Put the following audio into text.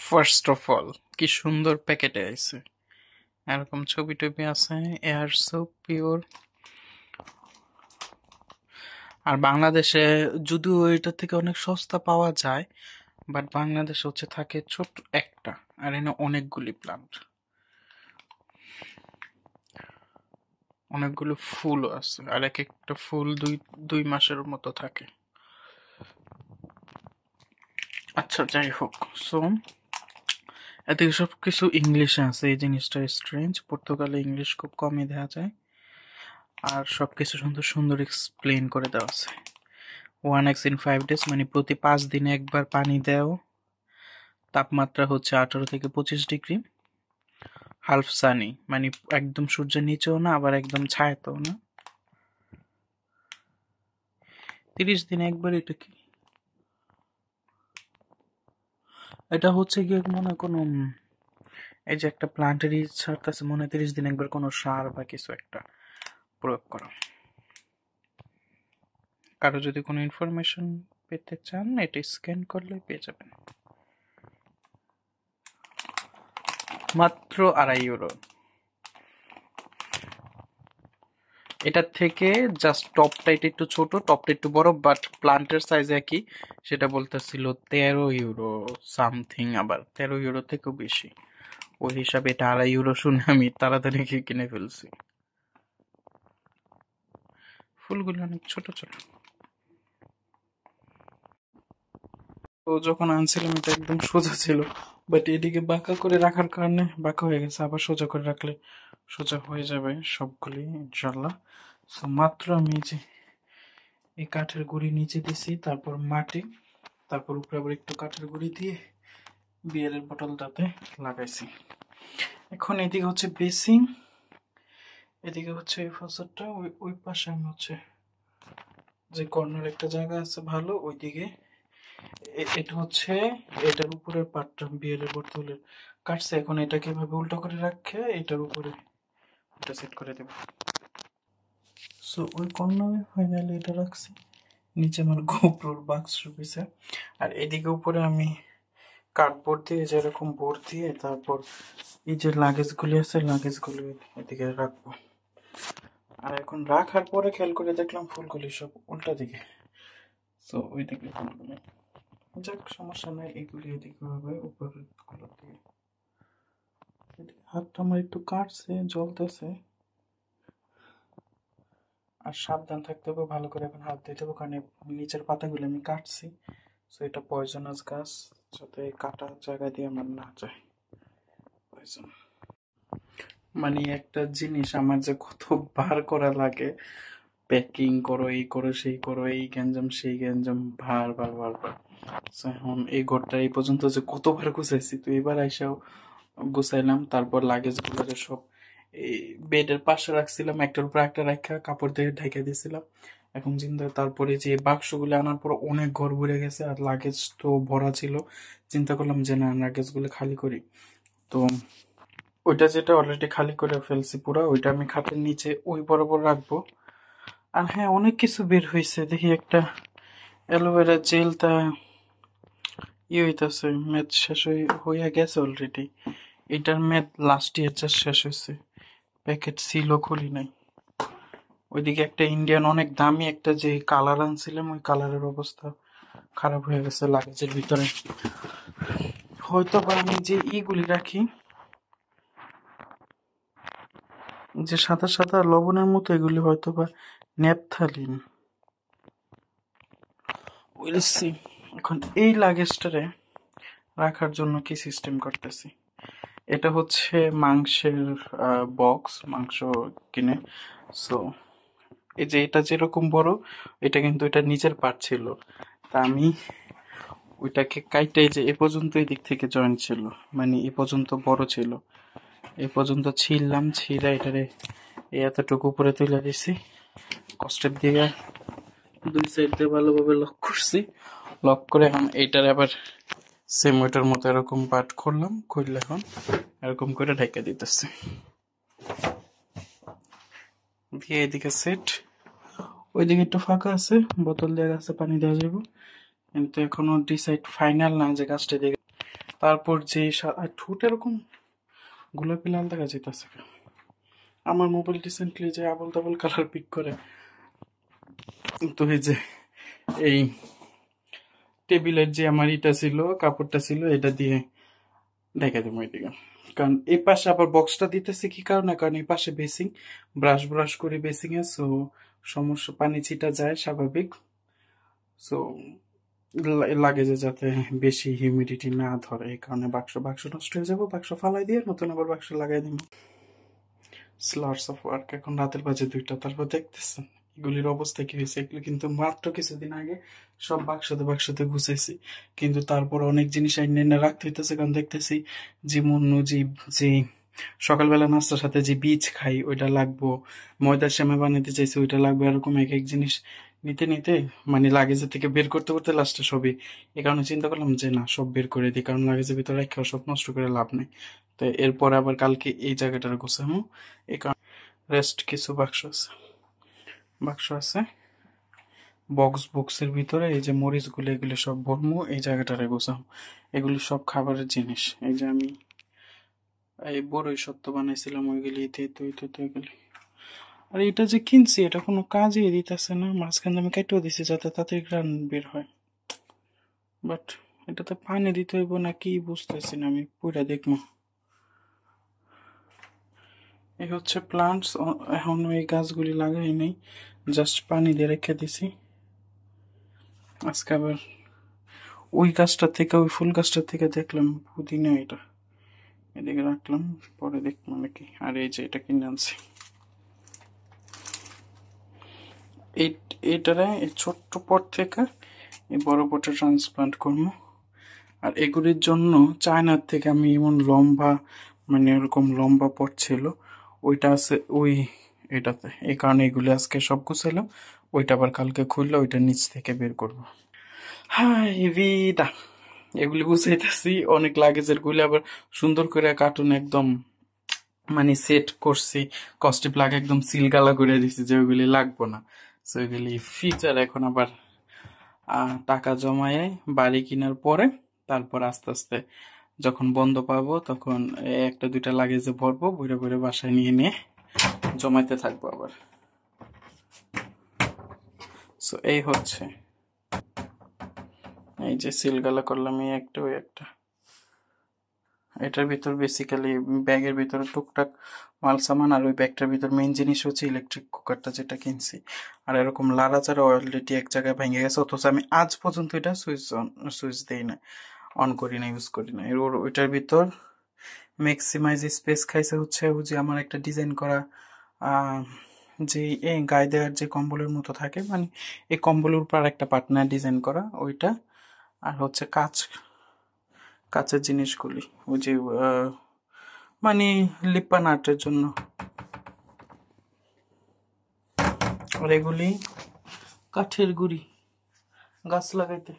First of all কি সুন্দর প্যাকেটে আছে, এরকম ছবি টবি আছে। Air so pure. আর বাংলাদেশে যদিও এটা থেকে অনেক সস্তা পাওয়া যায়, বাট বাংলাদেশে হচ্ছে থাকে ছোট একটা, আর এনে অনেকগুলি প্লান্ট, অনেকগুলো ফুলও আছে, আর এক একটা ফুল দুই দুই মাসের মতো থাকে। আচ্ছা, যাই হোক। সো এদিকে সব কিছু ইংলিশে আছে, এই জিনিসটা স্ট্রেঞ্জ। পর্তুগালে ইংলিশ খুব কমই দেখা যায়, আর সবকিছু সুন্দর সুন্দর এক্সপ্লেন করে দেওয়া আছে। 1x in 5 days মানে প্রতি 5 দিনে একবার পানি দেও। তাপমাত্রা হচ্ছে 18 থেকে 25 ডিগ্রি। হালফ সানি মানে একদম সূর্যের নিচেও না, আবার একদম ছায়াতেও না। 30 দিনে একবার। এটা কি? এটা হচ্ছে গিয়ে মনে কোনো এই যে একটা প্লান্টেরই ছাড়তেছে, মনে 30 দিন একবার কোনো সার বা কিছু একটা প্রয়োগ করা। কারো যদি কোনো ইনফরমেশন পেতে চান, এটা স্ক্যান করলে পেয়ে যাবেন। মাত্র €2.5। এটার থেকে জাস্ট টপটা এটা একটু ছোট, টপটা একটু বড়, বাট প্লান্টের সাইজ একই। সেটা বলতেছিল €13 সামথিং, আবার €13 থেকেও বেশি। ওই হিসাবে এটা €2.5 শুনে আমি তাড়াতাড়ি কিনে ফেলছি। ফুলগুলো অনেক ছোট ছোট। তো যখন আনছিলাম এটা একদম সোজা ছিল, বাট এদিকে বাঁকা করে রাখার কারণে বাঁকা হয়ে গেছে। আবার সোজা করে রাখলে সোজা হয়ে যাবে সবগুলি ইনশাল্লাহ। সো মাত্র আমি যে এই কাঠের গুঁড়ি নিচে দিছি, তারপর মাটি, তারপর উপরে আবার একটু কাঠের গুঁড়ি দিয়ে বিয়ারের বোতলটাতে লাগাইছি। এখন এদিকে হচ্ছে বেসিং, এদিকে হচ্ছে এই ফসলটা, ওই পাশে আমি হচ্ছে যে কর্নার একটা জায়গা আছে ভালো, ওইদিকে এটা হচ্ছে এটার উপরের পার্টটা বিয়ারের বোতলের কাটছে। এখন এটাকে এভাবে উল্টো করে রাখে এটার উপরে এটা সেট করে দেব। সো ওই কর্নারে ফাইনালি এটা রাখছি, নিচে আমার গোপ্রোর বাক্স রয়েছে। আর এদিকে উপরে আমি কার্ডবোর্ড দিয়ে যেরকম বোর্ড দিয়ে, তারপর এই যে লাগেজগুলি আছে লাগেজগুলি এদিকে রাখবো। আর এখন রাখার পরে খেয়াল করে দেখলাম ফুলগুলি সব উল্টা দিকে। সো ওই দিকে ফুলগুলি, যাক সমস্যা নাই, এগুলি এদিকে হবে উপরের গুলো দিয়ে। হাতটা আমার একটু কাটছে, জ্বলতেছে। আর সাবধান থাকতে হবে, ভালো করে এখন হাত দিতে হবে, কারণ নিচের পাতাগুলো আমি কাটছি। সো এটা পয়জনাস গাছ, যাতে কাটা জায়গা দিয়ে আমার না যায় পয়জন। মানে একটা জিনিস আমার যে কতবার করা লাগে, প্যাকিং করো, এই করো, সেই করো, এই গ্যাঞ্জাম সেই গ্যাঞ্জাম, বারবার বারবার। এখন এই ঘরটা এই পর্যন্ত যে কতবার গুছাইছি, তো এবার আইসাও গুছাইলাম। তারপর লাগেজ গুলো সব এই বেডের পাশে রাখছিলাম, একটার উপর একটা রাখা কাপড় দিয়ে ঢেকে দিয়েছিলাম। এখন চিন্তা, তারপরে যে বাক্সগুলো আনার পর অনেক ঘর ভরে গেছে, আর লাগেজ তো ভরা ছিল। চিন্তা করলাম যে না, লাগেজ গুলো খালি করি। তো ওইটা যেটা অলরেডি খালি করে ফেলছি পুরো, ওইটা আমি খাটের নিচে ওই বরাবর রাখবো। আর হ্যাঁ, অনেক কিছু বের হয়েছে। দেখি একটা অ্যালোভেরা জেলটা হইতাছে, ম্যাচ শেষ হইয়া গেছে অলরেডি। এটার ম্যাচ লাস্ট ইয়ার জাস্ট শেষ হয়েছে, প্যাকেট সিলও খুলি নাই। ওইদিকে একটা ইন্ডিয়ান অনেক দামি একটা যে কালার আনছিলাম, ওই কালারের অবস্থা খারাপ হয়ে গেছে লাগেজের ভিতরে। হয়তো বা আমি যে ইগুলি রাখি, যে সাদা সাদা লবণের মতো, এগুলি হয়তো বা ন্যাপথালিন। এখন এই লাগেজটারে রাখার জন্য কি সিস্টেম করতেছি, এটা হচ্ছে মাংসের বক্স, মাংস কিনে। সো এই যে এটা যেরকম বড়, এটা কিন্তু এটা নিচের পার্ট ছিল। তা আমি ওইটাকে কাইটাই, যে এ পর্যন্ত এই দিক থেকে জয়েন্ট ছিল, মানে এ পর্যন্ত বড় ছিল, এ পর্যন্ত ছিললাম, ছিঁড়া এটারে এতটুকু উপরে তুলে দিছি। কষ্টের দিয়ে দুই সাইড দিয়ে ভালোভাবে লক করছি। লক করে এখন এইটার আবার সেম ওইটার মতো এরকম পার্ট করলাম, খুললে এখন এরকম করে ঢেকে দিতেছি দিয়ে। এদিকে সেট, ওইদিকে একটু ফাঁকা আছে, বোতল দেওয়া আছে, পানি দেওয়া যাবে। কিন্তু এখনো ডিসাইড ফাইনাল না যে গাছটা দিকে। তারপর যে ঠোঁট এরকম গোলাপি লাল দেখা যেতেছে। আমার মোবাইল রিসেন্টলি যে আবল তাবল কালার পিক করে, তো এই যে এই টেবিলের যে আমার ইটা ছিল, কাপড়টা ছিল, এটা দিয়ে ঢেকে দেবো এদিকে। কারণ এই পাশে আবার বক্সটা দিতেছি কি কারণে, কারণ এই পাশে বেসিং, ব্রাশ ব্রাশ করে বেসিং এ, সো সমস্যা, পানি ছিটা যায় স্বাভাবিক। সো লাগে যে যাতে বেশি হিউমিডিটি না ধরে, এই কারণে বাক্স নষ্ট হয়ে যাবো, বাক্স ফালাই দিয়ে নতুন আবার বাক্স লাগাই দিব। স্লার্স অফ ওয়ার্ক। এখন রাতের বাজে 2টা। তারপর দেখতেছেন এগুলির অবস্থা কি হয়েছে। এগুলো কিন্তু মাত্র কিছুদিন আগে সব বাক্সতে গুছাইছি, কিন্তু তারপর অনেক জিনিস এনে রাখতে হইতেছে। কারণ দেখতেছি যে মন্য যে সকালবেলা নাস্তার সাথে যে বীজ খাই ওইটা লাগবো, ময়দার সেমাই বানাতে চাইছি ওইটা লাগবে, এরকম এক এক জিনিস নিতে নিতে মানে লাগেজের থেকে বের করতে করতে লাস্টে সবই। এই কারণে চিন্তা করলাম যে না, সব বের করে দিই, কারণ লাগেজের ভিতরে রেখে সব নষ্ট করে লাভ নেই। তো এরপর আবার কালকে এই জায়গাটার গোছামো। এই কারণে রেস্ট কিছু বাক্স আছে, বক্সের ভিতরে এই যে মরিচগুলো এগুলি সব ভরমু, এই জায়গাটারে গোছামো। এগুলি সব খাবারের জিনিস। এই যে আমি এই বড়ই সত্য বানাইছিলাম, ওইগুলি এগুলি। আর এটা যে কিনছি এটা কোনো কাজই দিতেছে না, মাঝখানে আমি কেটেও দিছি যাতে তাড়াতাড়ি গ্রান বের হয়, বাট এটাতে পানি দিতে হইব না কি বুঝতেছি না, আমি পুরা দেখবো। এই হচ্ছে প্লান্টস, এখনো এই গাছগুলি লাগাই নাই, জাস্ট পানি দিয়ে রেখে দিছি। আজকে আবার ওই গাছটার থেকে, ওই ফুল গাছটার থেকে দেখলাম পুদিনা, এটা এদিকে রাখলাম, পরে দেখবো নাকি। আর এই যে এটা কিনে আনছি, এইটারে এই ছোট্ট পট থেকে এই বড় পটে ট্রান্সপ্লান্ট করবো। আর এগুলির জন্য চায়নার থেকে আমি এমন লম্বা, মানে এরকম লম্বা পট ছিল, ওইটা আছে ওই এটাতে। এই কারণে এগুলি আজকে সব গুছাইলাম, ওইটা আবার কালকে খুললে ওইটা নিচ থেকে বের করবো। হাই ভিদা, এগুলি গুছাইতেছি, অনেক লাগেজের গুলি আবার সুন্দর করে কার্টুন একদম মানে সেট করছি, কস্টিপ লাগে একদম সিলগালা করে দিছি যে ওইগুলি লাগবো না। সো ওইগুলি ফিচার এখন আবার টাকা জমায় বাড়ি কেনার পরে, তারপর আস্তে আস্তে যখন বন্ধ পাবো তখন একটা দুইটা লাগেজে ভরবো, ভরে ভরে বাসায় নিয়ে জমাইতে থাকবো আবার। সো এই হচ্ছে, এই যে সিলগালা করলাম, এই একটা ওই একটা। এটার ভিতর বেসিক্যালি ব্যাগের ভিতরে টুকটাক মাল সামান, আর ওই ব্যাগটার ভিতর মেইন জিনিস হচ্ছে ইলেকট্রিক কুকারটা যেটা কিনছি। আর এরকম লাড়াচাড়া অলরেডি এক জায়গায় ভেঙে গেছে, অথচ আমি আজ পর্যন্ত এটা সুইচ দিই না, অন করি না, ইউজ করি না। ওইটার ভিতর ম্যাক্সিমাইজ স্পেস খাইছে হচ্ছে ওই যে আমার একটা ডিজাইন করা যে এই গায়ে দেওয়ার যে কম্বলের মতো থাকে, মানে এই কম্বলের উপর একটা পার্টনার ডিজাইন করা ওইটা, আর হচ্ছে কাচের জিনিসগুলি, ওই যে মানে লিপ্পান আর্টের জন্য। আর এগুলি কাঠের গুড়ি গাছ লাগাইতে।